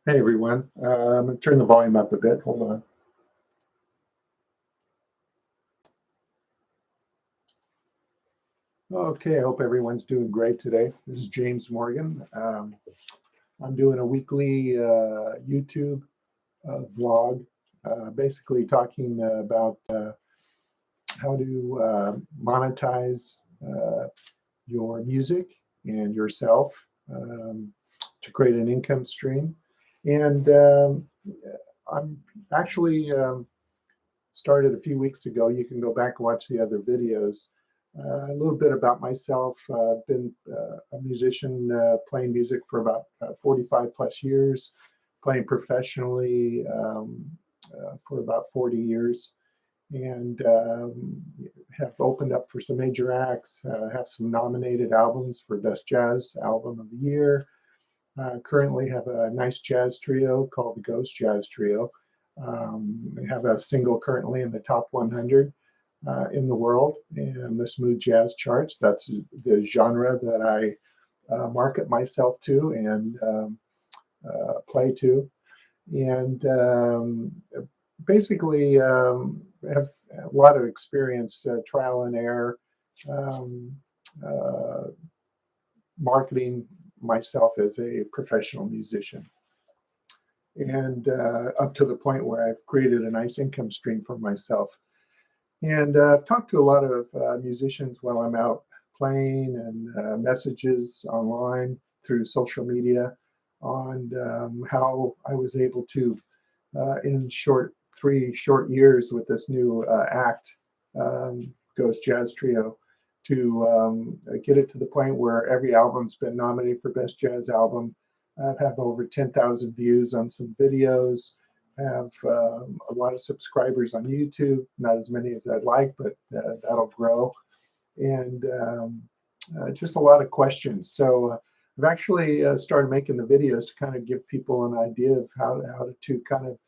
Hey everyone, I'm going to turn the volume up a bit. Hold on. Okay, I hope everyone's doing great today. This is James Morgan. I'm doing a weekly YouTube vlog, basically talking about how to monetize your music and yourself to create an income stream. And I'm actually started a few weeks ago. You can go back and watch the other videos. A little bit about myself. I've been a musician playing music for about 45 plus years, playing professionally for about 40 years, and have opened up for some major acts, have some nominated albums for Best Jazz Album of the Year. Currently have a nice jazz trio called the Ghost Jazz Trio. We have a single currently in the top 100 in the world in the smooth jazz charts. That's the genre that I market myself to and play to. And basically have a lot of experience, trial and error, um, uh, marketing myself as a professional musician. And up to the point where I've created a nice income stream for myself. And I've talked to a lot of musicians while I'm out playing and messages online through social media on how I was able to, in 3 short years with this new act, Ghost Jazz Trio, to get it to the point where every album's been nominated for Best Jazz Album. I've had over 10,000 views on some videos, have a lot of subscribers on YouTube, not as many as I'd like, but that'll grow. And just a lot of questions. So I've actually started making the videos to kind of give people an idea of how to kind of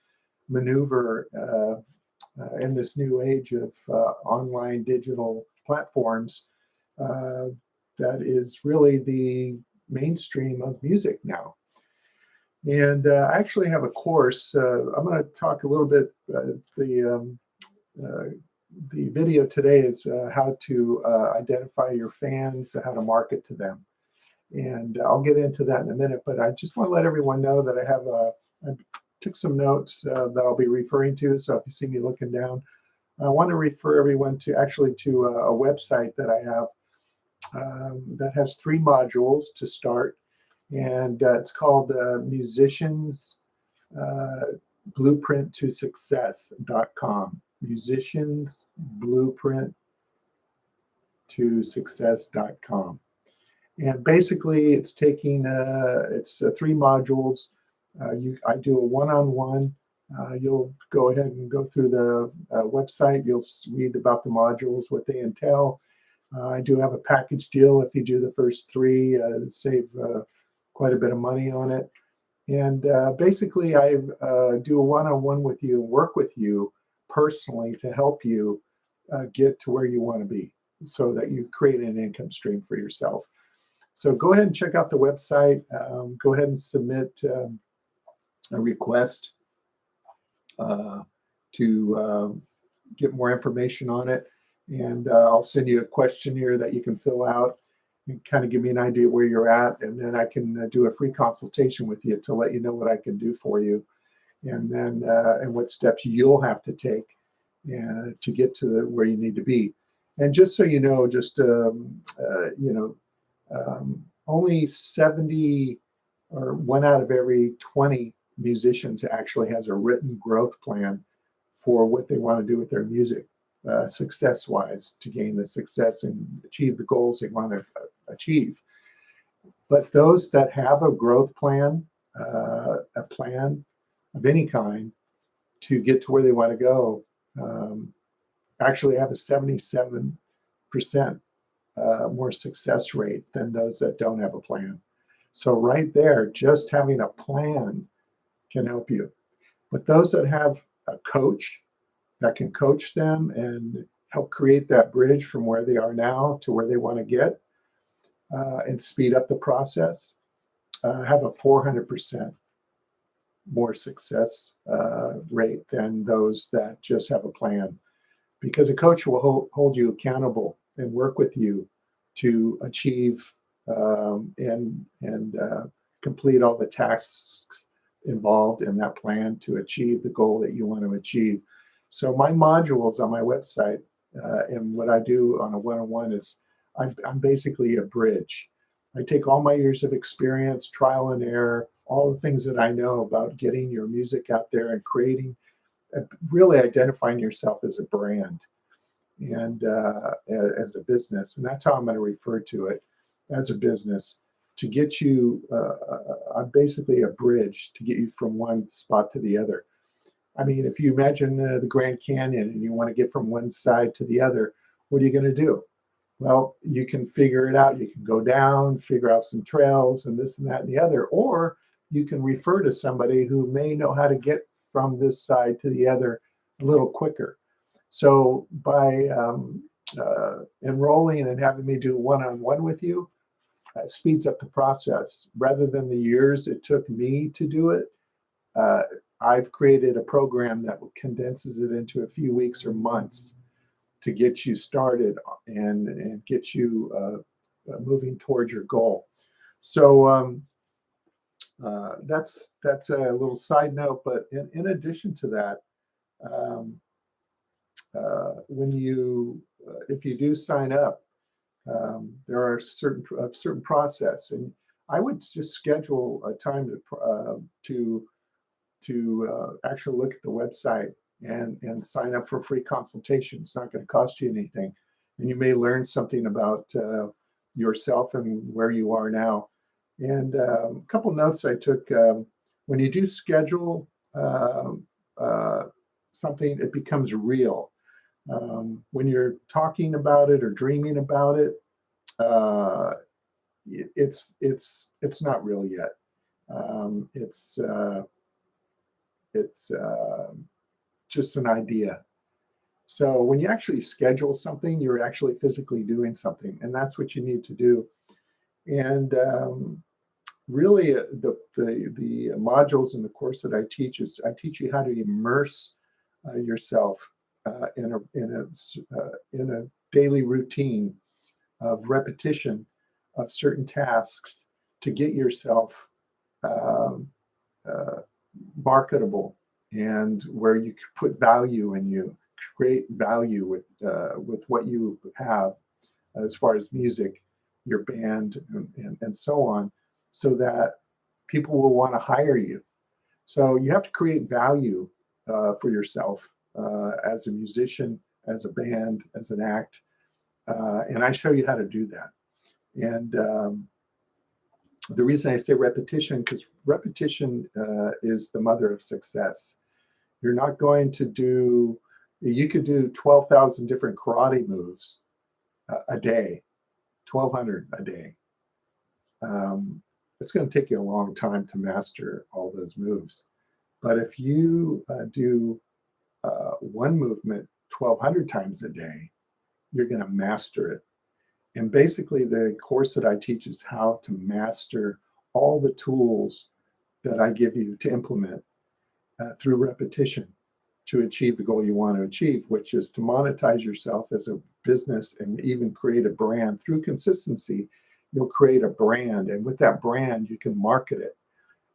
maneuver in this new age of online digital platforms that is really the mainstream of music now. And I actually have a course. I'm going to talk a little bit. Uh, the video today is how to identify your fans, how to market to them. And I'll get into that in a minute. But I just want to let everyone know that I took some notes that I'll be referring to. So if you see me looking down, I want to refer everyone to a website that I have that has 3 modules to start. And it's called Musicians Blueprint to Success.com. Musicians Blueprint to Success.com. And basically, it's taking it's 3 modules. I do a one-on-one. You'll go ahead and go through the website. You'll read about the modules, what they entail. I do have a package deal. If you do the first 3, save quite a bit of money on it. And basically, I do a one-on-one with you and work with you personally to help you get to where you want to be so that you create an income stream for yourself. So go ahead and check out the website. Go ahead and submit a request to get more information on it. And I'll send you a questionnaire that you can fill out and kind of give me an idea where you're at. And then I can do a free consultation with you to let you know what I can do for you. And then and what steps you'll have to take to get to where you need to be. And just so you know, only 70 or 1 out of every 20 musicians actually has a written growth plan for what they want to do with their music, success-wise, to gain the success and achieve the goals they want to achieve. But those that have a growth plan, a plan of any kind to get to where they want to go, actually have a 77% more success rate than those that don't have a plan. So right there, just having a plan can help you. But those that have a coach that can coach them and help create that bridge from where they are now to where they want to get and speed up the process, have a 400% more success rate than those that just have a plan. Because a coach will hold you accountable and work with you to achieve and complete all the tasks involved in that plan to achieve the goal that you want to achieve. So my modules on my website and what I do on a one-on-one is I'm basically a bridge. I take all my years of experience, trial and error, all the things that I know about getting your music out there and creating, really identifying yourself as a brand and as a business. And that's how I'm going to refer to it, as a business, to get you, I'm basically a bridge to get you from one spot to the other. I mean, if you imagine the Grand Canyon and you want to get from one side to the other, what are you going to do? Well, you can figure it out. You can go down, figure out some trails and this and that and the other, or you can refer to somebody who may know how to get from this side to the other a little quicker. So by enrolling and having me do one-on-one with you, speeds up the process. Rather than the years it took me to do it, I've created a program that condenses it into a few weeks or months to get you started and get you moving towards your goal. So that's a little side note. But in addition to that, when you if you do sign up, there are certain process, and I would just schedule a time to actually look at the website and sign up for a free consultation. It's not going to cost you anything, and you may learn something about yourself and where you are now. And a couple notes I took: when you do schedule something, it becomes real. When you're talking about it or dreaming about it, it's not real yet. It's just an idea. So when you actually schedule something, you're actually physically doing something, and that's what you need to do. And really, the modules in the course that I teach is I teach you how to immerse yourself in a daily routine of repetition of certain tasks to get yourself marketable, and where you can put value in you, create value with what you have as far as music, your band, and so on, so that people will want to hire you. So you have to create value for yourself as a musician, as a band, as an act, and I show you how to do that. And the reason I say repetition, because repetition is the mother of success. You're not going to do, you could do 12,000 different karate moves a day, 1,200 a day. It's going to take you a long time to master all those moves. But if you do one movement 1,200 times a day, you're going to master it. And basically, the course that I teach is how to master all the tools that I give you to implement through repetition to achieve the goal you want to achieve, which is to monetize yourself as a business and even create a brand. Through consistency, you'll create a brand. And with that brand, you can market it.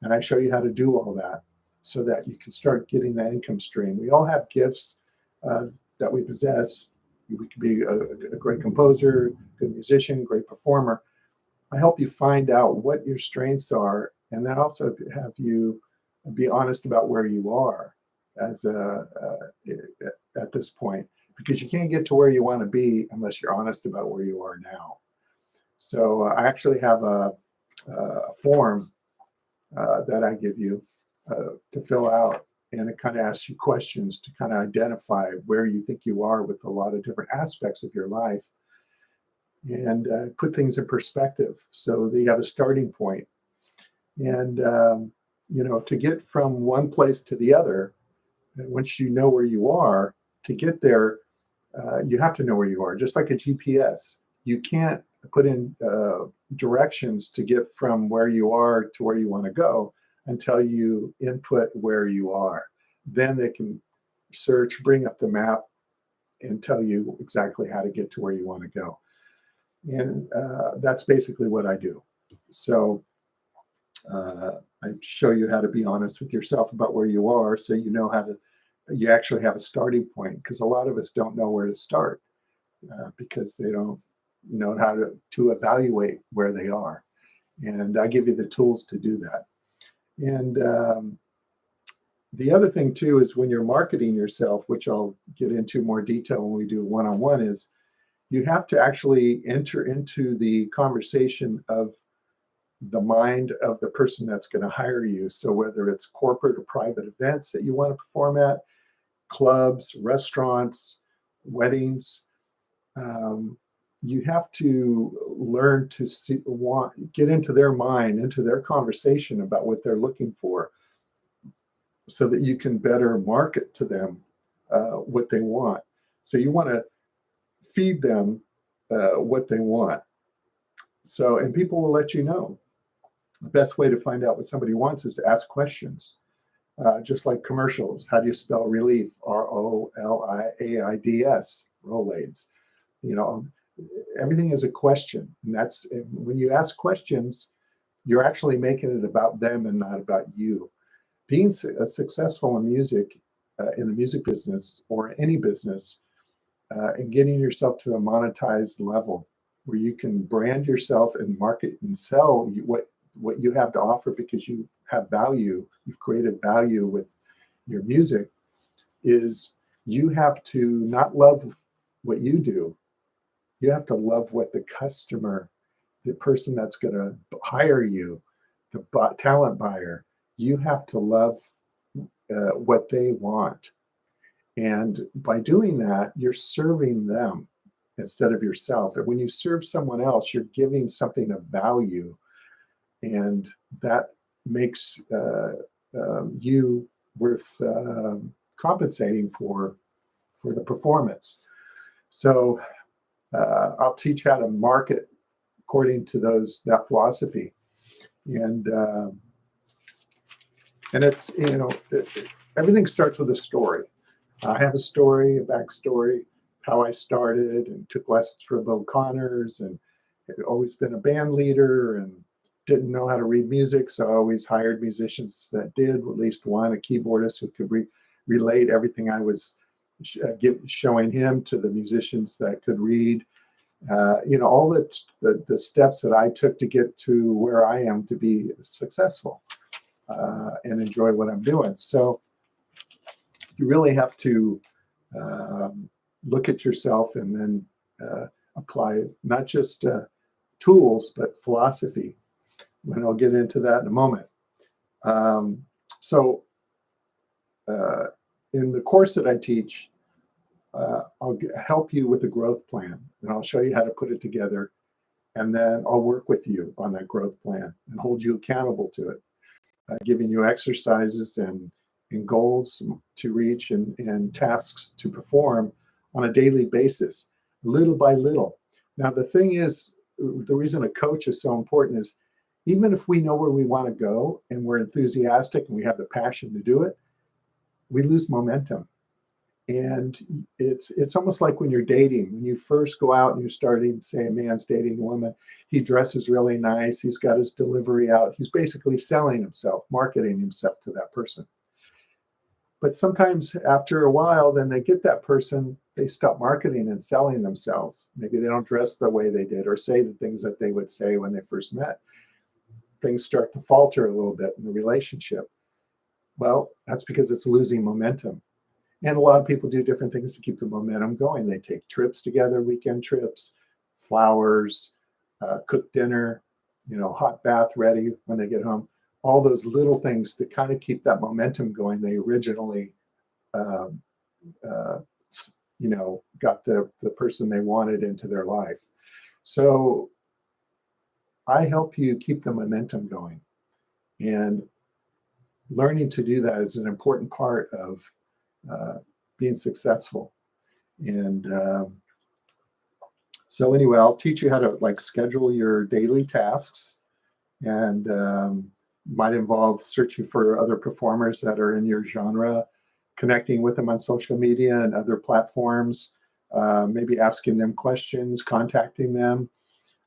And I show you how to do all that so that you can start getting that income stream. We all have gifts that we possess. We could be a great composer, good musician, great performer. I help you find out what your strengths are, and then also have you be honest about where you are as at this point, because you can't get to where you want to be unless you're honest about where you are now. So I actually have a form that I give you to fill out, and it kind of asks you questions to kind of identify where you think you are with a lot of different aspects of your life, and put things in perspective so that you have a starting point. And to get from one place to the other, once you know where you are, to get there, you have to know where you are. Just like a GPS, you can't put in directions to get from where you are to where you want to go until you input where you are. Then they can search, bring up the map, and tell you exactly how to get to where you want to go. And that's basically what I do. So I show you how to be honest with yourself about where you are, so you know how to, you actually have a starting point, because a lot of us don't know where to start because they don't know how to evaluate where they are. And I give you the tools to do that. And the other thing too is when you're marketing yourself, which I'll get into more detail when we do one-on-one, is you have to actually enter into the conversation of the mind of the person that's going to hire you. So whether it's corporate or private events that you want to perform at, clubs, restaurants, weddings, you have to learn to get into their mind, into their conversation about what they're looking for, so that you can better market to them what they want. So you want to feed them what they want. So, and people will let you know. The best way to find out what somebody wants is to ask questions. Just like commercials. How do you spell relief? Rolaids, Rolaids. You know, everything is a question. And that's, when you ask questions, you're actually making it about them and not about you. Being successful in music, in the music business or any business, and getting yourself to a monetized level where you can brand yourself and market and sell what you have to offer, because you have value, you've created value with your music, is you have to not love what you do. You have to love what the customer, the person that's going to hire you, the talent buyer, you have to love what they want. And by doing that, you're serving them instead of yourself. And when you serve someone else, you're giving something of value. And that makes you worth compensating for the performance. So I'll teach how to market according to that philosophy. And it's, everything starts with a story. I have a story, a backstory, how I started and took lessons from Bill Connors, and had always been a band leader and didn't know how to read music. So I always hired musicians that did, at least one, a keyboardist who could relate everything I was showing him to the musicians that could read. All the steps that I took to get to where I am to be successful and enjoy what I'm doing. So you really have to look at yourself and then apply not just tools, but philosophy. And I'll get into that in a moment. So in the course that I teach, I'll help you with a growth plan, and I'll show you how to put it together. And then I'll work with you on that growth plan and hold you accountable to it, giving you exercises and goals to reach and tasks to perform on a daily basis, little by little. Now, the thing is, the reason a coach is so important is, even if we know where we want to go and we're enthusiastic and we have the passion to do it, we lose momentum. And it's almost like when you're dating. When you first go out and you're starting, say a man's dating a woman, he dresses really nice, he's got his delivery out, he's basically selling himself, marketing himself to that person. But sometimes after a while, then they get that person, they stop marketing and selling themselves. Maybe they don't dress the way they did or say the things that they would say when they first met. Things start to falter a little bit in the relationship. Well, that's because it's losing momentum. And a lot of people do different things to keep the momentum going. They take trips together, weekend trips, flowers, cook dinner, hot bath ready when they get home. All those little things to kind of keep that momentum going. They originally, got the person they wanted into their life. So I help you keep the momentum going. And learning to do that is an important part of being successful. And so anyway, I'll teach you how to schedule your daily tasks and might involve searching for other performers that are in your genre, connecting with them on social media and other platforms, maybe asking them questions, contacting them,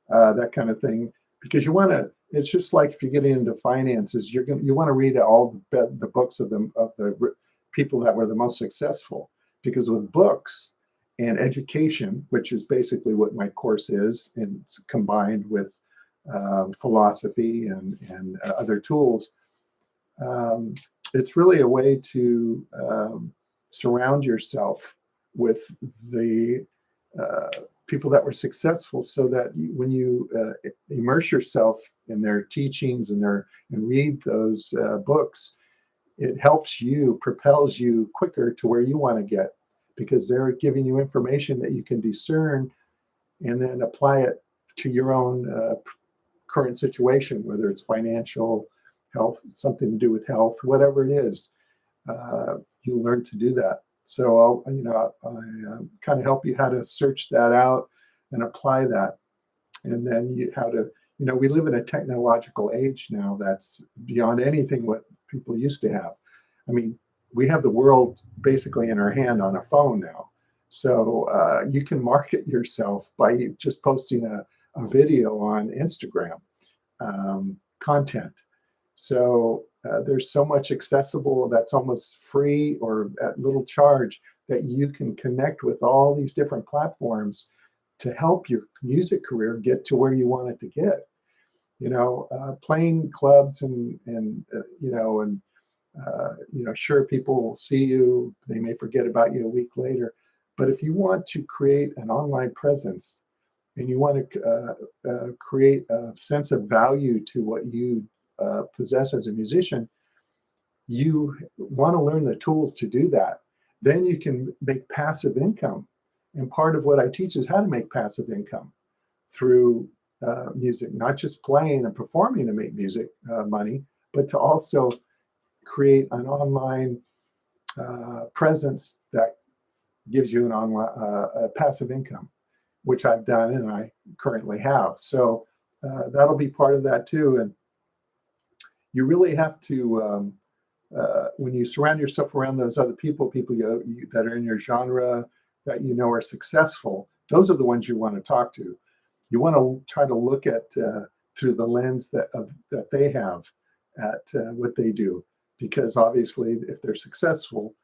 that kind of thing. Because you want to, it's just like if you're getting into finances, you want to read all the books of the people that were the most successful. Because with books and education, which is basically what my course is, and it's combined with philosophy and other tools, it's really a way to surround yourself with the people that were successful, so that when you immerse yourself in their teachings and read those books, it helps you, propels you quicker to where you want to get, because they're giving you information that you can discern and then apply it to your own current situation, whether it's financial, health, something to do with health, whatever it is. You learn to do that. So I kind of help you how to search that out and apply that. And then how to, we live in a technological age now that's beyond anything what people used to have. I mean, we have the world basically in our hand on a phone now. So you can market yourself by just posting a video on Instagram content. So there's so much accessible that's almost free or at little charge, that you can connect with all these different platforms to help your music career get to where you want it to get. Playing clubs and sure, people will see you, they may forget about you a week later, but if you want to create an online presence and you want to create a sense of value to what you possess as a musician, you want to learn the tools to do that. Then you can make passive income. And part of what I teach is how to make passive income through music, not just playing and performing to make music money, but to also create an online presence that gives you an online passive income, which I've done and I currently have. So that'll be part of that too. And you really have to, when you surround yourself around those other people that are in your genre, that are successful, those are the ones you want to talk to. You want to try to look at through the lens that they have at what they do, because obviously if they're successful,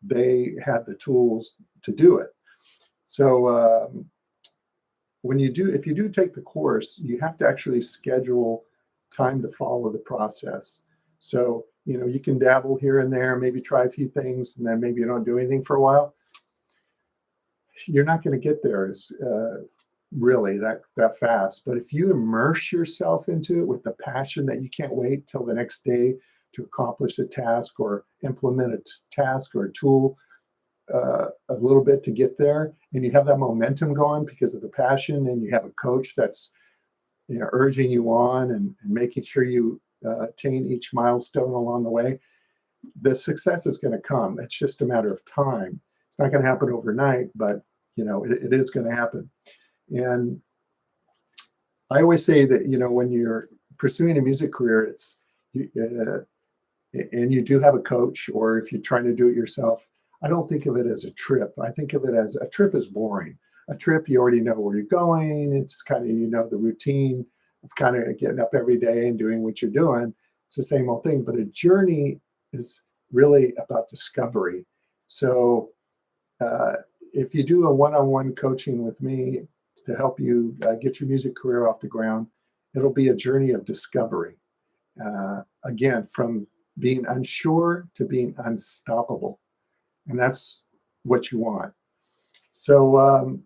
they had the tools to do it. So if you do take the course, you have to actually schedule time to follow the process. So, you can dabble here and there, maybe try a few things, and then maybe you don't do anything for a while. You're not going to get there really that fast. But if you immerse yourself into it with the passion that you can't wait till the next day to accomplish a task or implement a task or a tool a little bit to get there, and you have that momentum going because of the passion, and you have a coach that's urging you on and making sure you attain each milestone along the way, the success is going to come. It's just a matter of time. It's not going to happen overnight, but it is going to happen. And I always say that when you're pursuing a music career, and you do have a coach, or if you're trying to do it yourself, I don't think of it as a trip. I think of it as a trip is boring. A trip, you already know where you're going. It's kind of the routine of kind of getting up every day and doing what you're doing. It's the same old thing. But a journey is really about discovery. So if you do a one-on-one coaching with me to help you get your music career off the ground, it'll be a journey of discovery. Again, from being unsure to being unstoppable. And that's what you want. So,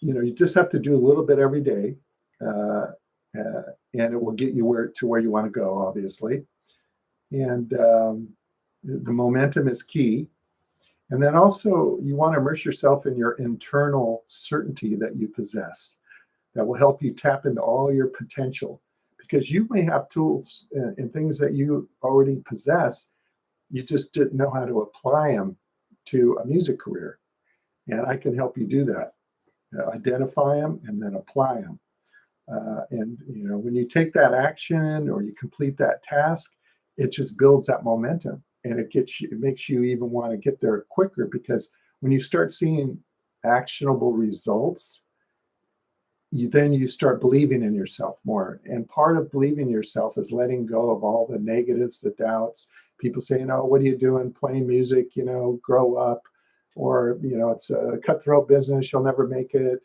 you just have to do a little bit every day, and it will get you to where you want to go, obviously. And the momentum is key. And then also, you want to immerse yourself in your internal certainty that you possess that will help you tap into all your potential, because you may have tools and things that you already possess. You just didn't know how to apply them to a music career. And I can help you do that. Identify them and then apply them. And when you take that action or you complete that task, it just builds that momentum, and it makes you even want to get there quicker, because when you start seeing actionable results, you start believing in yourself more. And part of believing in yourself is letting go of all the negatives, the doubts, people saying, "Oh, what are you doing playing music? Grow up," or it's a cutthroat business, you'll never make it.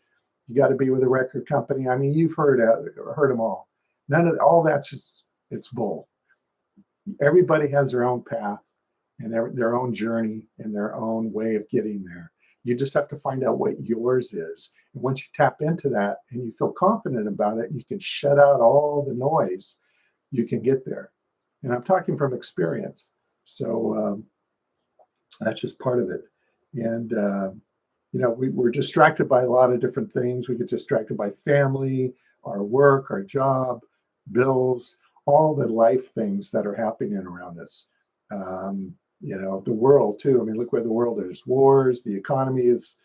You got to be with a record company. I mean, you've heard them all. All that's just, it's bull. Everybody has their own path and their own journey and their own way of getting there. You just have to find out what yours is. And once you tap into that and you feel confident about it, you can shut out all the noise. You can get there. And I'm talking from experience. So that's just part of it. And, we're distracted by a lot of different things. We get distracted by family, our work, our job, bills, all the life things that are happening around us. The world too. I mean, look where the world is. Wars, the economy is,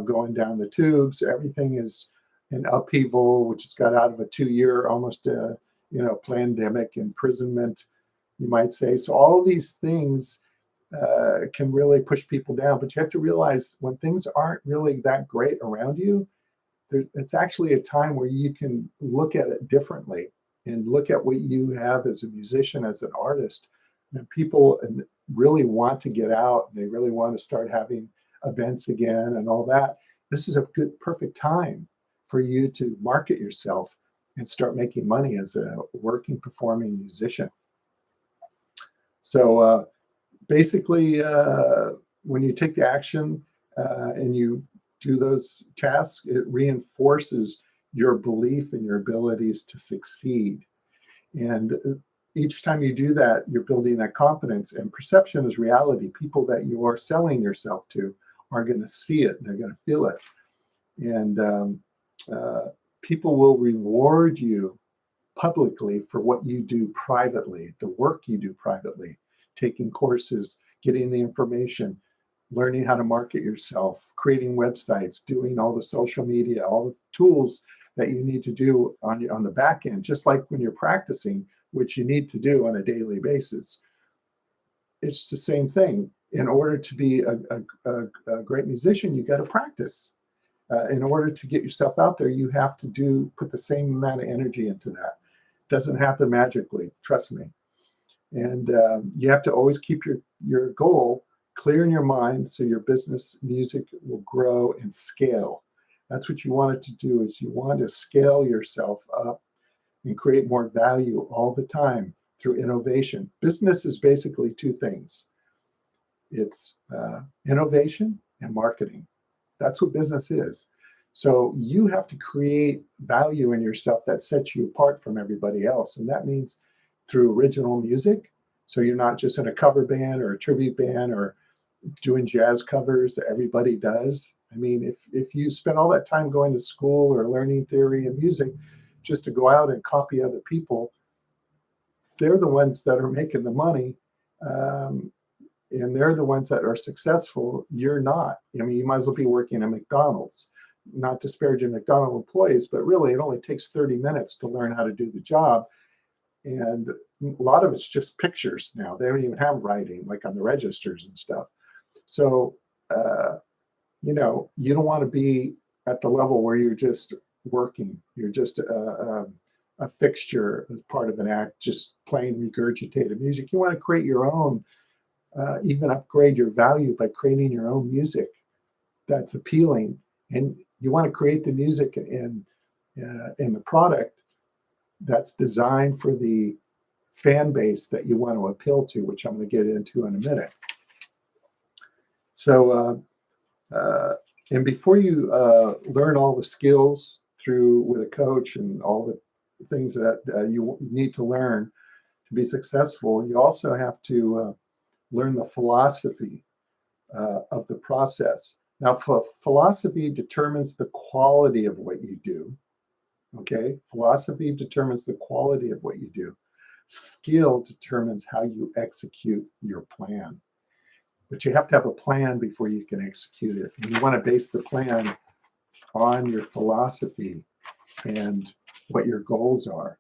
going down the tubes. Everything is in upheaval, which has got out of a 2-year almost, pandemic, imprisonment, you might say. So all these things can really push people down. But you have to realize when things aren't really that great around you, it's actually a time where you can look at it differently and look at what you have as a musician, as an artist. And people really want to get out. They really want to start having events again and all that. This is a perfect time for you to market yourself and start making money as a working, performing musician. So basically, when you take the action and you do those tasks, it reinforces your belief in your abilities to succeed. And each time you do that, you're building that confidence, and perception is reality. People that you are selling yourself to are going to see it, they're going to feel it. And people will reward you publicly for what you do privately, the work you do privately, taking courses, getting the information, learning how to market yourself, creating websites, doing all the social media, all the tools that you need to do on the back end, just like when you're practicing, which you need to do on a daily basis. It's the same thing. In order to be a great musician, you got to practice. In order to get yourself out there, you have to put the same amount of energy into that. It doesn't happen magically, trust me. And you have to always keep your goal clear in your mind, so your business music will grow and scale. That's what you want it to do, is you want to scale yourself up and create more value all the time through innovation. Business is basically two things. It's innovation and marketing. That's what business is. So you have to create value in yourself that sets you apart from everybody else. And that means through original music. So you're not just in a cover band or a tribute band or doing jazz covers that everybody does. I mean, if you spend all that time going to school or learning theory and music just to go out and copy other people, they're the ones that are making the money. And they're the ones that are successful. You're not. I mean, you might as well be working at McDonald's. Not disparaging McDonald's employees, but really it only takes 30 minutes to learn how to do the job. And a lot of it's just pictures now. They don't even have writing, like on the registers and stuff. So, you don't want to be at the level where you're just working. You're just a fixture as part of an act, just playing regurgitated music. You want to create your own, even upgrade your value by creating your own music that's appealing. And you want to create the music in the product that's designed for the fan base that you want to appeal to, which I'm going to get into in a minute. So, and before you learn all the skills with a coach and all the things that you need to learn to be successful, you also have to learn the philosophy of the process. Now, philosophy determines the quality of what you do. Okay, philosophy determines the quality of what you do. Skill determines how you execute your plan. But you have to have a plan before you can execute it. And you want to base the plan on your philosophy and what your goals are.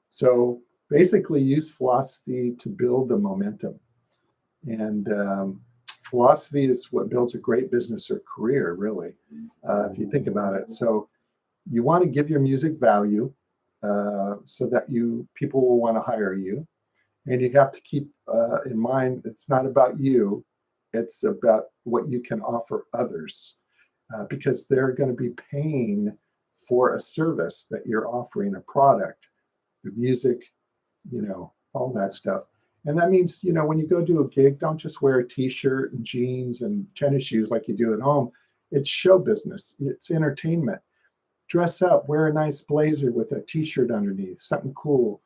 So basically use philosophy to build the momentum. And philosophy is what builds a great business or career, really, if you think about it. So you want to give your music value so that people will want to hire you. And you have to keep in mind, it's not about you, it's about what you can offer others, because they're going to be paying for a service that you're offering, a product, the music, all that stuff. And that means, when you go do a gig, don't just wear a t-shirt and jeans and tennis shoes like you do at home. It's show business. It's entertainment. Dress up, wear a nice blazer with a t-shirt underneath, something cool.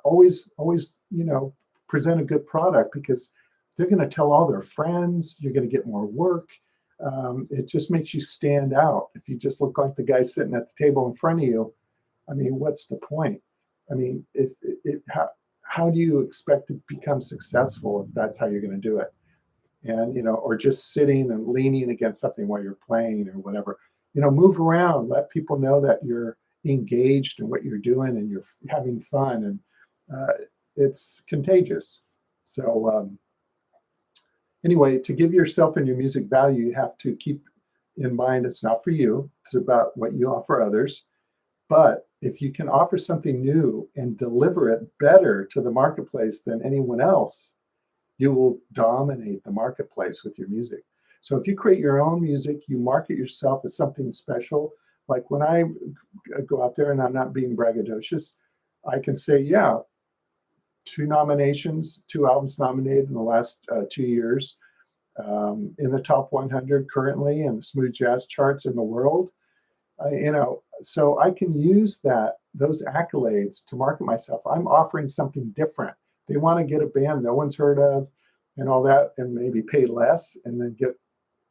Always, present a good product, because they're going to tell all their friends. You're going to get more work. It just makes you stand out. If you just look like the guy sitting at the table in front of you, I mean, what's the point? I mean, how do you expect to become successful if that's how you're going to do it? And, or just sitting and leaning against something while you're playing or whatever, move around, let people know that you're engaged in what you're doing and you're having fun, and it's contagious. So anyway, to give yourself and your music value, you have to keep in mind it's not for you, it's about what you offer others. But if you can offer something new and deliver it better to the marketplace than anyone else, you will dominate the marketplace with your music. So if you create your own music, you market yourself as something special. Like when I go out there, and I'm not being braggadocious, I can say, yeah, 2 albums nominated in the last 2 years, in the top 100 currently in the smooth jazz charts in the world. So I can use those accolades to market myself. I'm offering something different. They want to get a band no one's heard of and all that, and maybe pay less and then get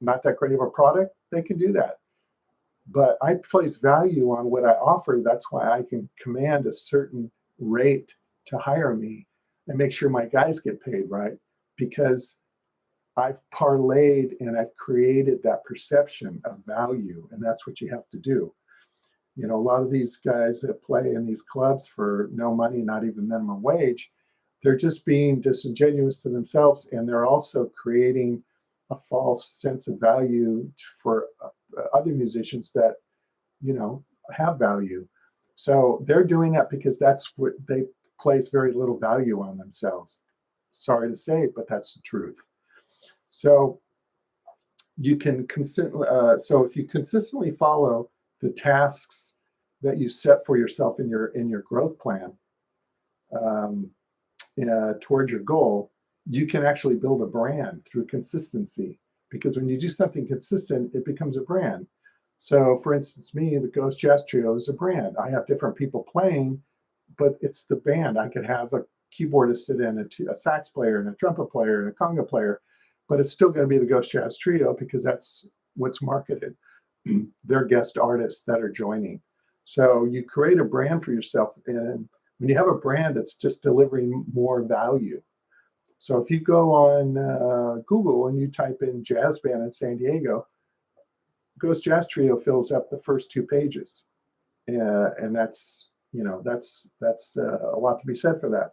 not that great of a product. They can do that. But I place value on what I offer. That's why I can command a certain rate to hire me and make sure my guys get paid right, because I've parlayed and I've created that perception of value, and that's what you have to do. A lot of these guys that play in these clubs for no money, not even minimum wage, they're just being disingenuous to themselves, and they're also creating a false sense of value for other musicians that, have value. So they're doing that because that's what they place very little value on themselves. Sorry to say, but that's the truth. So you can so if you consistently follow the tasks that you set for yourself in your growth plan toward your goal, you can actually build a brand through consistency. Because when you do something consistent, it becomes a brand. So, for instance, me, the Ghost Jazz Trio is a brand. I have different people playing, but it's the band. I could have a keyboardist sit in, a sax player, and a trumpet player, and a conga player, but it's still going to be the Ghost Jazz Trio because that's what's marketed. They're guest artists that are joining. So you create a brand for yourself, and when you have a brand, it's just delivering more value. So if you go on Google and you type in jazz band in San Diego, Ghost Jazz Trio fills up the first 2 pages, and that's a lot to be said for that.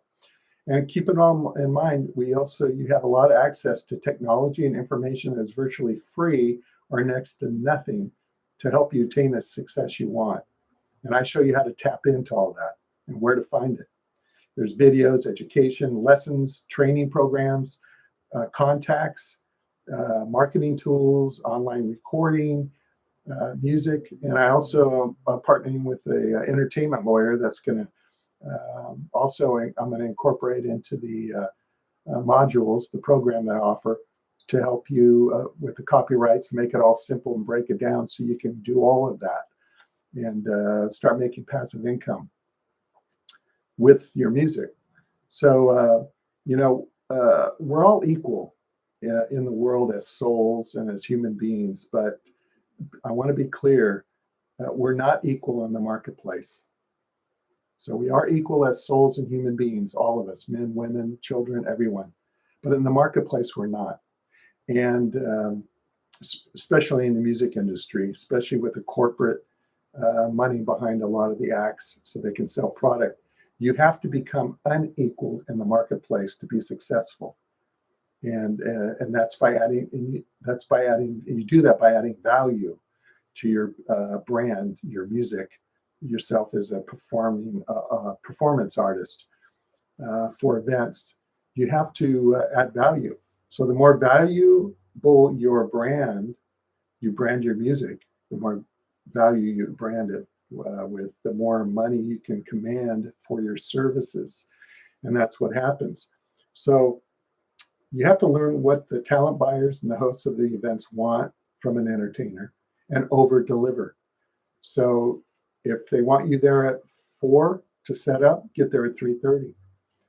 And keep it all in mind, you have a lot of access to technology and information that's virtually free or next to nothing to help you attain the success you want. And I show you how to tap into all that and where to find it. There's videos, education, lessons, training programs, contacts, marketing tools, online recording, music. And I also am partnering with an entertainment lawyer that's going to I'm going to incorporate into the modules, the program that I offer, to help you with the copyrights, make it all simple and break it down so you can do all of that and start making passive income with your music. So, we're all equal in the world as souls and as human beings, but I want to be clear, we're not equal in the marketplace. So we are equal as souls and human beings, all of us, men, women, children, everyone. But in the marketplace, we're not. And especially in the music industry, especially with the corporate money behind a lot of the acts so they can sell product. You have to become unequal in the marketplace to be successful, and that's by adding. You do that by adding value to your brand, your music, yourself as a performance artist for events. You have to add value. So the more valuable you brand your music, the more value you brand it with, the more money you can command for your services. And that's what happens. So you have to learn what the talent buyers and the hosts of the events want from an entertainer and over deliver. So if they want you there at 4 to set up, get there at 3:30.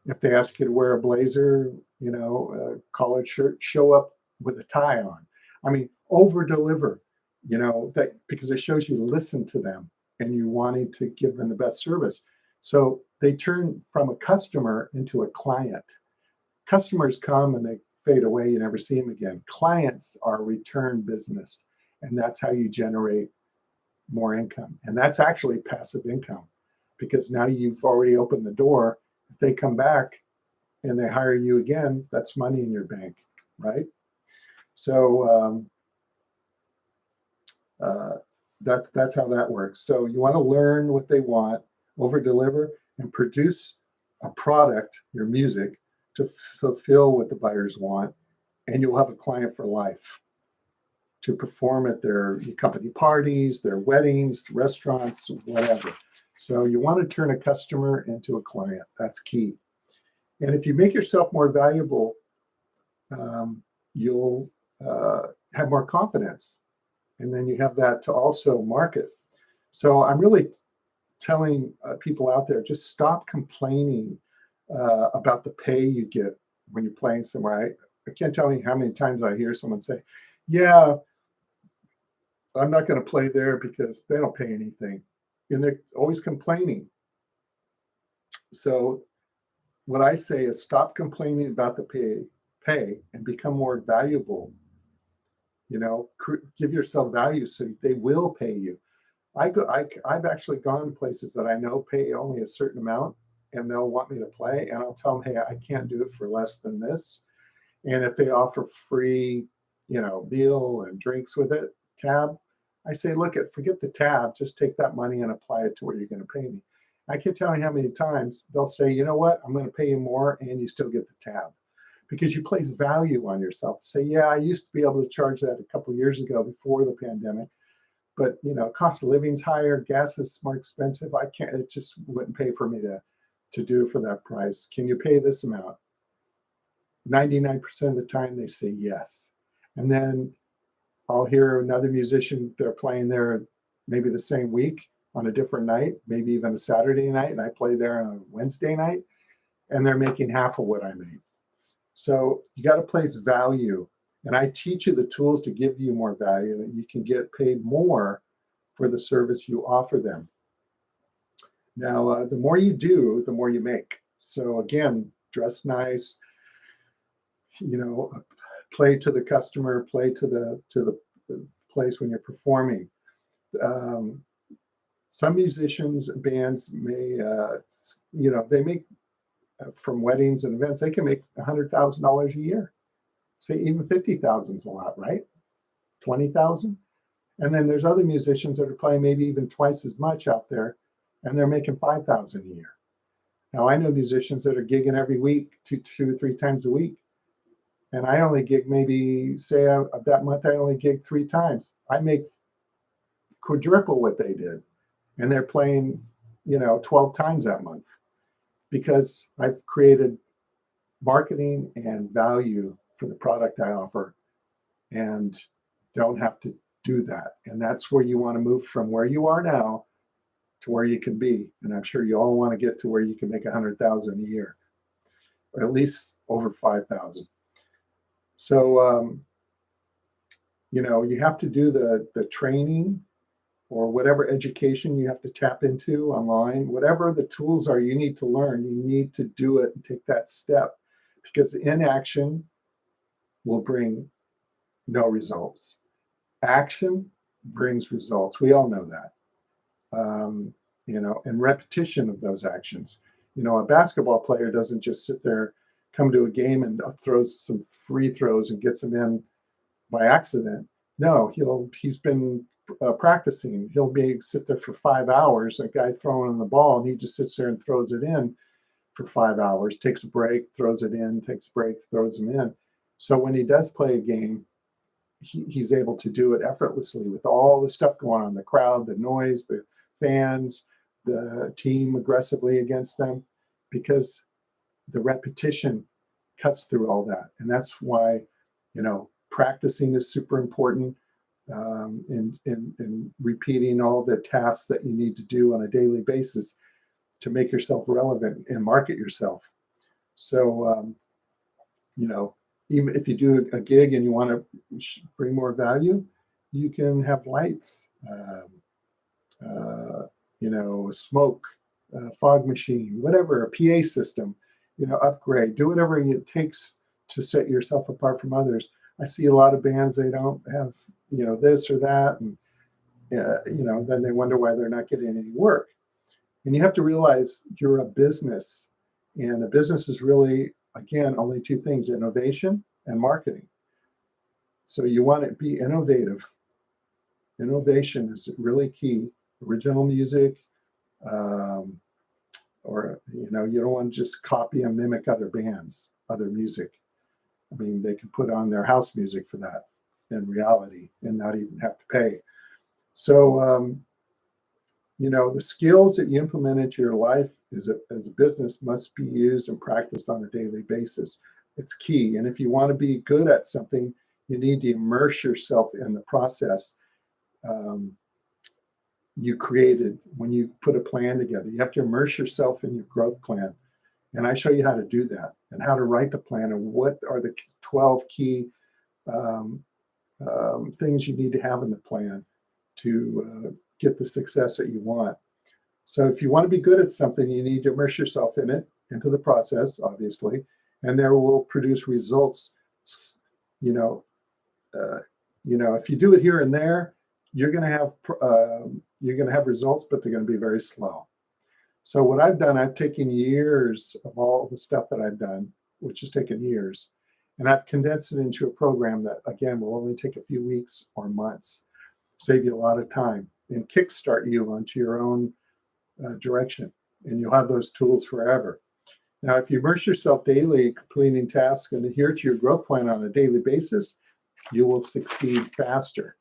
If they ask you to wear a blazer, a collared shirt, show up with a tie on. I mean, over deliver, that because it shows you listen to them and you wanting to give them the best service. So they turn from a customer into a client. Customers come and they fade away, you never see them again. Clients are return business, and that's how you generate more income. And that's actually passive income, because now you've already opened the door. If they come back and they hire you again, that's money in your bank, right? So that's how that works. So you want to learn what they want, over deliver, and produce a product, your music, to fulfill what the buyers want, and you'll have a client for life to perform at their company parties, their weddings, restaurants, whatever. So you want to turn a customer into a client. That's key. And if you make yourself more valuable, you'll have more confidence. And then you have that to also market. So I'm really telling people out there, just stop complaining about the pay you get when you're playing somewhere. I can't tell you how many times I hear someone say, yeah, I'm not going to play there because they don't pay anything. And they're always complaining. So what I say is stop complaining about the pay and become more valuable. Give yourself value so they will pay you. I've actually gone to places that I know pay only a certain amount, and they'll want me to play, and I'll tell them, hey, I can't do it for less than this. And if they offer free, meal and drinks with it, tab, I say, forget the tab, just take that money and apply it to where you're going to pay me. I can't tell you how many times they'll say, you know what, I'm going to pay you more and you still get the tab, because you place value on yourself. Say, yeah, I used to be able to charge that a couple of years ago before the pandemic, but cost of living's higher, gas is more expensive. It just wouldn't pay for me to do for that price. Can you pay this amount? 99% of the time they say yes. And then I'll hear another musician, they're playing there maybe the same week on a different night, maybe even a Saturday night, and I play there on a Wednesday night, and they're making half of what I made. So you got to place value, and I teach you the tools to give you more value, and you can get paid more for the service you offer them. Now, the more you do, the more you make. So again, dress nice, play to the customer, play to the place when you're performing. Some musicians, bands may, they make from weddings and events, they can make $100,000 a year. Say even 50,000 is a lot, right? 20,000. And then there's other musicians that are playing maybe even twice as much out there, and they're making 5,000 a year. Now I know musicians that are gigging every week, two or three times a week. And I only gig maybe, say that month I only gig 3 times. I make quadruple what they did. And they're playing, 12 times that month, because I've created marketing and value for the product I offer and don't have to do that. And that's where you want to move from where you are now to where you can be. And I'm sure you all want to get to where you can make 100,000 a year, or at least over 5,000. So, you have to do the training or whatever education you have to tap into online, whatever the tools are you need to learn, you need to do it and take that step, because inaction will bring no results. Action brings results. We all know that. and repetition of those actions. A basketball player doesn't just sit there, come to a game and throws some free throws and gets them in by accident. No, he's been practicing. He'll sit there for 5 hours, a guy throwing in the ball, and he just sits there and throws it in for 5 hours, takes a break, throws it in, takes a break, throws them in. So when he does play a game, he's able to do it effortlessly with all the stuff going on, the crowd, the noise, the fans, the team aggressively against them, because the repetition cuts through all that. And that's why, practicing is super important, in repeating all the tasks that you need to do on a daily basis to make yourself relevant and market yourself. So, even if you do a gig and you want to bring more value, you can have lights, smoke, fog machine, whatever, a PA system, upgrade, do whatever it takes to set yourself apart from others. I see a lot of bands, they don't have, this or that. And, then they wonder why they're not getting any work. And you have to realize you're a business, and a business is really, again, only two things: innovation and marketing. So you want to be innovative. Innovation is really key. Original music, or you don't want to just copy and mimic other bands, other music. I mean, they can put on their house music for that in reality and not even have to pay. So, the skills that you implement into your life as a business must be used and practiced on a daily basis. It's key. And if you want to be good at something, you need to immerse yourself in the process you created when you put a plan together. You have to immerse yourself in your growth plan. And I show you how to do that and how to write the plan and what are the 12 key things you need to have in the plan to get the success that you want. So if you want to be good at something, you need to immerse yourself in it, into the process, obviously, and there will produce results. If you do it here and there, you're going to have results, but they're going to be very slow. So what I've done, I've taken years of all the stuff that I've done, which has taken years, and I've condensed it into a program that, again, will only take a few weeks or months, save you a lot of time, and kickstart you onto your own direction. And you'll have those tools forever. Now, if you immerse yourself daily, completing tasks and adhere to your growth plan on a daily basis, you will succeed faster.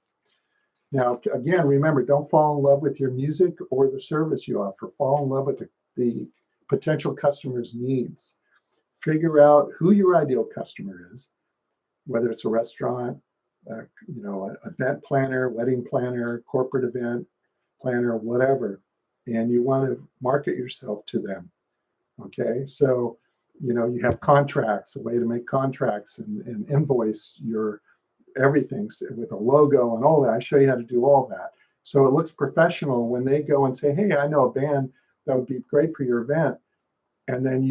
Now, again, remember, don't fall in love with your music or the service you offer. Fall in love with the potential customer's needs. Figure out who your ideal customer is, whether it's a restaurant, an event planner, wedding planner, corporate event planner, whatever. And you want to market yourself to them. Okay, so you have contracts, a way to make contracts and invoice your everything with a logo and all that. I show you how to do all that. So it looks professional when they go and say, hey, I know a band that would be great for your event. And then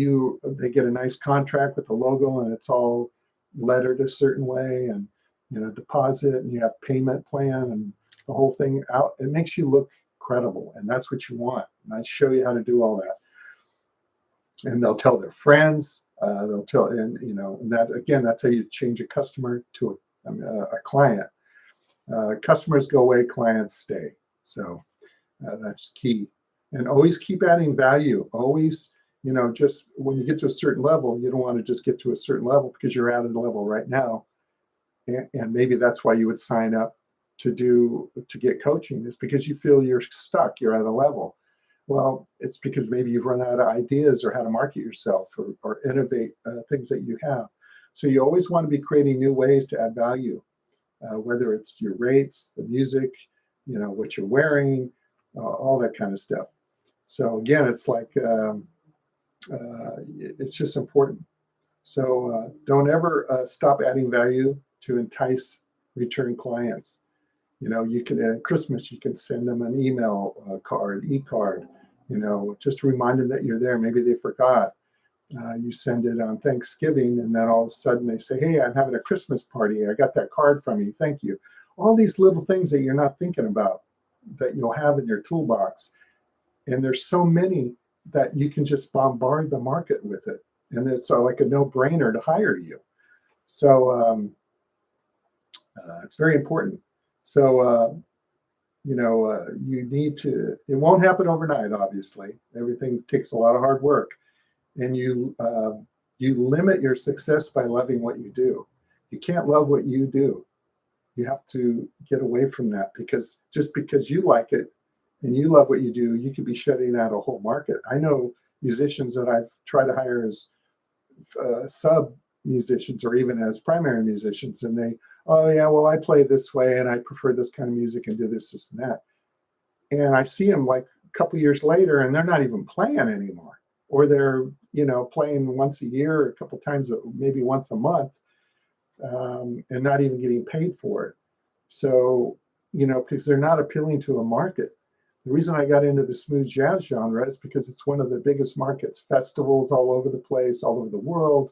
they get a nice contract with the logo and it's all lettered a certain way and, deposit, and you have payment plan and the whole thing out. It makes you look credible, and that's what you want. And I show you how to do all that. And they'll tell their friends, and that, again, that's how you change a customer to a client. Customers go away, clients stay. So that's key. And always keep adding value. Always, just when you get to a certain level, you don't want to just get to a certain level because you're at a level right now. And maybe that's why you would sign up to get coaching, is because you feel you're stuck, you're at a level. Well, it's because maybe you've run out of ideas or how to market yourself or innovate things that you have. So you always want to be creating new ways to add value, whether it's your rates, the music, what you're wearing, all that kind of stuff. So again, it's like, it's just important. So don't ever stop adding value to entice return clients. You can, at Christmas, you can send them an email card, e-card, just to remind them that you're there. Maybe they forgot. You send it on Thanksgiving, and then all of a sudden they say, hey, I'm having a Christmas party. I got that card from you. Thank you. All these little things that you're not thinking about, that you'll have in your toolbox. And there's so many that you can just bombard the market with it. And it's like a no-brainer to hire you. So it's very important. So, you need to, it won't happen overnight, obviously. Everything takes a lot of hard work. And you limit your success by loving what you do. You can't love what you do. You have to get away from that, because just because you like it and you love what you do, you could be shutting out a whole market. I know musicians that I've tried to hire as sub musicians or even as primary musicians, and they, oh yeah, well, I play this way and I prefer this kind of music and do this, this, and that. And I see them like a couple years later and they're not even playing anymore, or they're, playing once a year, or a couple times, maybe once a month, and not even getting paid for it. So, because they're not appealing to a market. The reason I got into the smooth jazz genre is because it's one of the biggest markets, festivals all over the place, all over the world.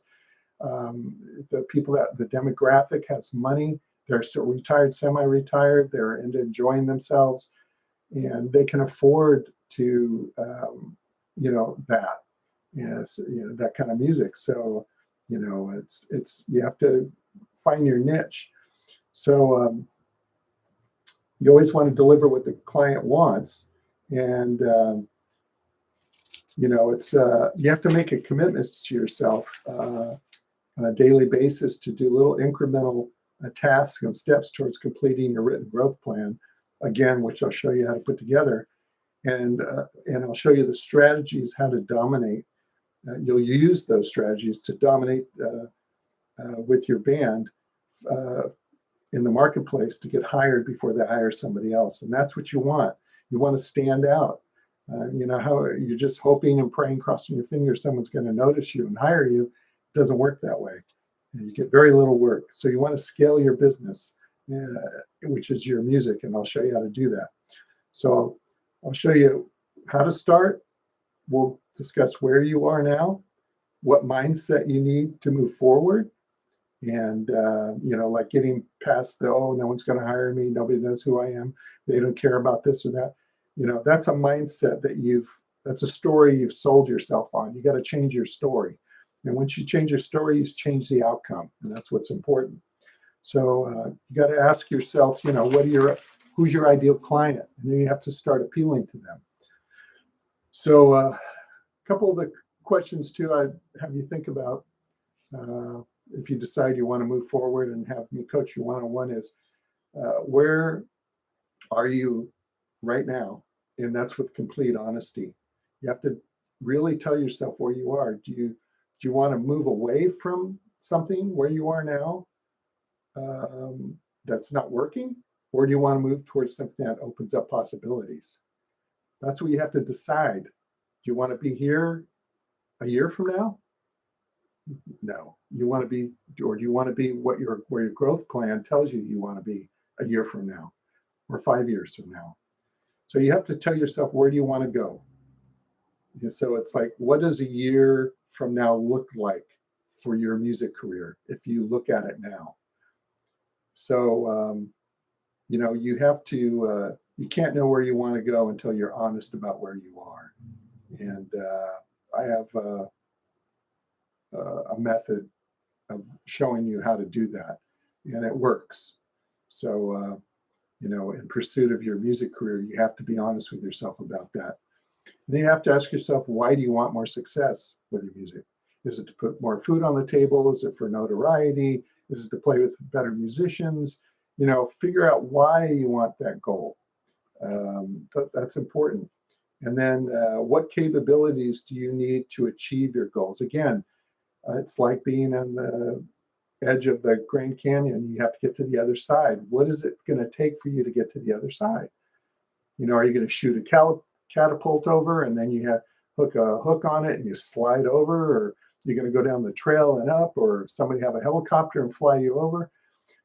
The people the demographic has money. They're so retired, semi-retired. They're into enjoying themselves, and they can afford to, that. Yes, that kind of music. So, it's you have to find your niche. So you always want to deliver what the client wants, and it's you have to make a commitment to yourself on a daily basis to do little incremental tasks and steps towards completing your written growth plan. Again, which I'll show you how to put together, and I'll show you the strategies how to dominate. You'll use those strategies to dominate with your band in the marketplace to get hired before they hire somebody else. And that's what you want. You want to stand out. How you're just hoping and praying, crossing your fingers, someone's going to notice you and hire you. It doesn't work that way. And you get very little work. So you want to scale your business, which is your music. And I'll show you how to do that. So I'll show you how to start. We'll discuss where you are now, what mindset you need to move forward. And, like getting past the, oh, no one's going to hire me. Nobody knows who I am. They don't care about this or that. That's a mindset that's a story you've sold yourself on. You got to change your story. And once you change your story, you change the outcome. And that's what's important. So you got to ask yourself, who's your ideal client? And then you have to start appealing to them. So a couple of the questions too, I'd have you think about if you decide you want to move forward and have me coach you one-on-one is, where are you right now? And that's with complete honesty. You have to really tell yourself where you are. Do you want to move away from something where you are now that's not working? Or do you want to move towards something that opens up possibilities? That's what you have to decide. Do you want to be here a year from now? No. You want to be, or do you want to be where your growth plan tells you want to be a year from now or 5 years from now? So you have to tell yourself, where do you want to go? And so it's like, what does a year from now look like for your music career if you look at it now? So, you have to, you can't know where you want to go until you're honest about where you are. And I have a method of showing you how to do that, and it works. So, in pursuit of your music career, you have to be honest with yourself about that. And then you have to ask yourself, why do you want more success with your music? Is it to put more food on the table? Is it for notoriety? Is it to play with better musicians? Figure out why you want that goal. That's important. And then what capabilities do you need to achieve your goals? Again, it's like being on the edge of the Grand Canyon. You have to get to the other side. What is it going to take for you to get to the other side? Are you going to shoot a catapult over and then you hook a hook on it and you slide over, or you're going to go down the trail and up, or somebody have a helicopter and fly you over?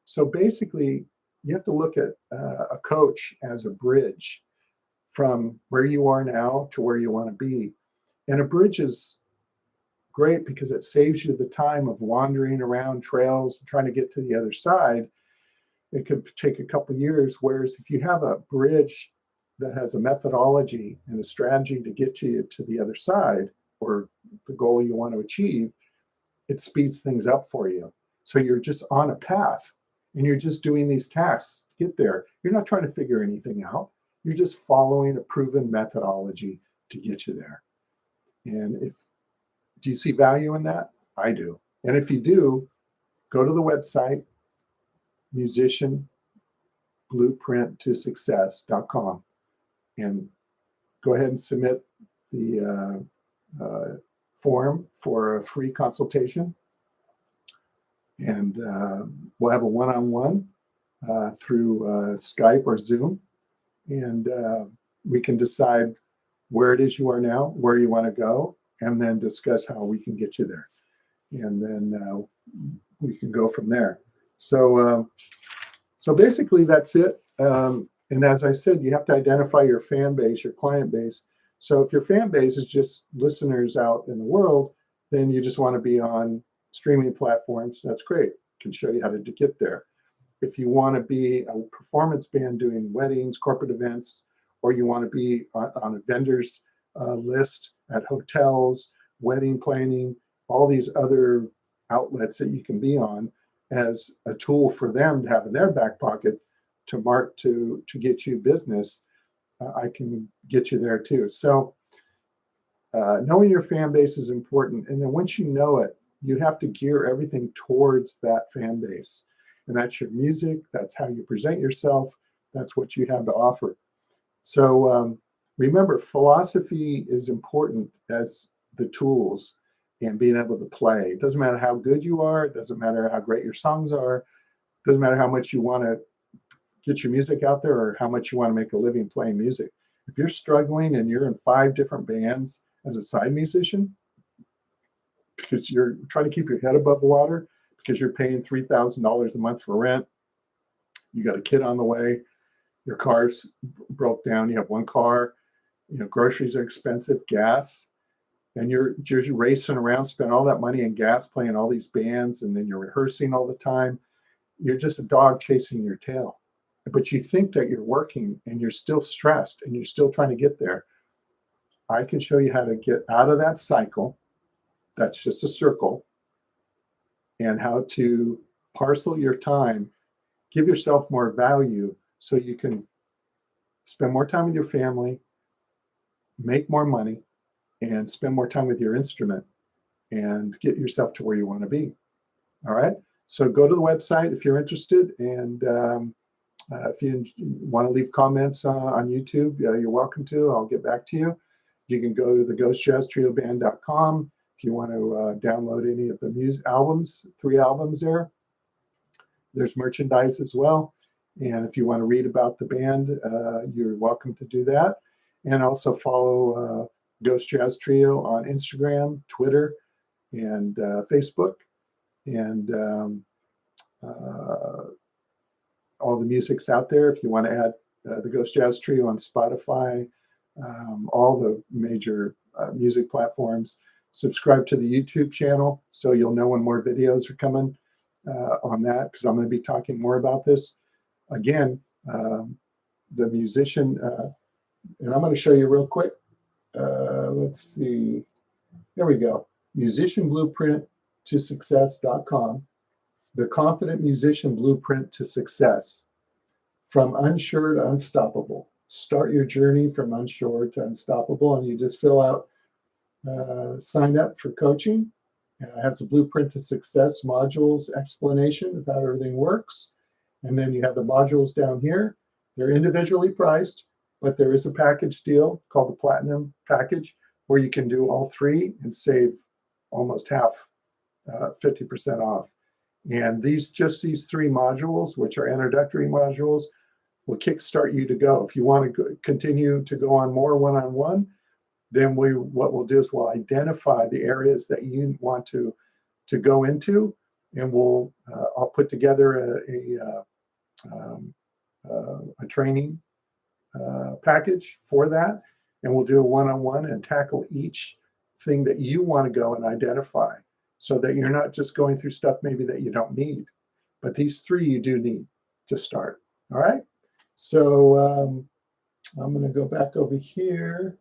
So basically, you have to look at a coach as a bridge from where you are now to where you want to be. And a bridge is great because it saves you the time of wandering around trails and trying to get to the other side. It could take a couple of years, whereas if you have a bridge that has a methodology and a strategy to get you to the other side or the goal you want to achieve, it speeds things up for you. So you're just on a path and you're just doing these tasks to get there. You're not trying to figure anything out. You're just following a proven methodology to get you there. And do you see value in that? I do. And if you do, go to the website, musicianblueprintttosuccess.com, and go ahead and submit the form for a free consultation. And we'll have a one-on-one through Skype or Zoom. And we can decide where it is you are now, where you want to go, and then discuss how we can get you there. And then we can go from there. So basically that's it. And as I said, you have to identify your fan base, your client base. So if your fan base is just listeners out in the world, then you just want to be on streaming platforms. That's great. Can show you how to get there. If you want to be a performance band doing weddings, corporate events, or you want to be on a vendor's list at hotels, wedding planning, all these other outlets that you can be on as a tool for them to have in their back pocket to get you business, I can get you there too. So knowing your fan base is important. And then once you know it, you have to gear everything towards that fan base. And that's your music. That's how you present yourself. That's what you have to offer. So remember, philosophy is important as the tools and being able to play. It doesn't matter how good you are. It doesn't matter how great your songs are. It doesn't matter how much you want to get your music out there or how much you want to make a living playing music. If you're struggling and you're in 5 different bands as a side musician, because you're trying to keep your head above water, because you're paying $3,000 a month for rent, you got a kid on the way, your car's broke down, you have one car, groceries are expensive, gas, and you're just racing around, spend all that money in gas playing all these bands, and then you're rehearsing all the time. You're just a dog chasing your tail. But you think that you're working and you're still stressed and you're still trying to get there. I can show you how to get out of that cycle. That's just a circle. And how to parcel your time, give yourself more value so you can spend more time with your family, make more money, and spend more time with your instrument and get yourself to where you want to be. All right. So go to the website if you're interested. And if you want to leave comments on YouTube, you're welcome to. I'll get back to you. You can go to the ghostjazztrioband.com if you want to download any of the music albums, 3 albums there. There's merchandise as well. And if you want to read about the band, you're welcome to do that. And also follow Ghost Jazz Trio on Instagram, Twitter, and Facebook. And all the music's out there. If you want to add the Ghost Jazz Trio on Spotify, all the major music platforms, subscribe to the YouTube channel so you'll know when more videos are coming on that, because I'm going to be talking more about this. Again, the musician, and I'm going to show you real quick. Let's see. There we go. musicianblueprintttosuccess.com. The Confident Musician Blueprint to Success. From unsure to unstoppable. Start your journey from unsure to unstoppable, and you just fill out, sign up for coaching. It has a Blueprint to Success modules explanation of how everything works. And then you have the modules down here. They're individually priced, but there is a package deal called the Platinum Package where you can do all 3 and save almost half, 50% off. And these 3 modules, which are introductory modules, will kickstart you to go. If you want to continue to go on more one-on-one, then what we'll do is we'll identify the areas that you want to go into, and I'll put together a training package for that, and we'll do a one-on-one and tackle each thing that you want to go and identify, so that you're not just going through stuff maybe that you don't need, but these 3 you do need to start. All right. So I'm going to go back over here,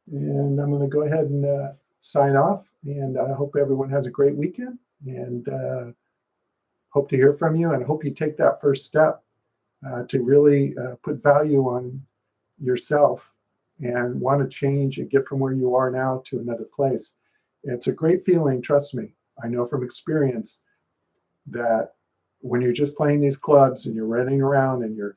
and I'm going to go ahead and sign off. And I hope everyone has a great weekend, and hope to hear from you, and hope you take that first step to really put value on yourself and want to change and get from where you are now to another place. It's a great feeling, trust me. I know from experience that when you're just playing these clubs and you're running around and you're,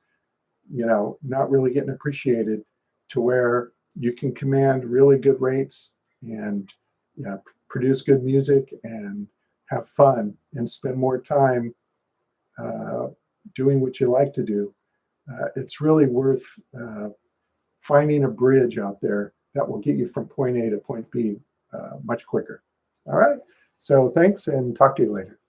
not really getting appreciated, to where you can command really good rates and produce good music and have fun and spend more time doing what you like to do. It's really worth finding a bridge out there that will get you from point A to point B much quicker. All right. So thanks, and talk to you later.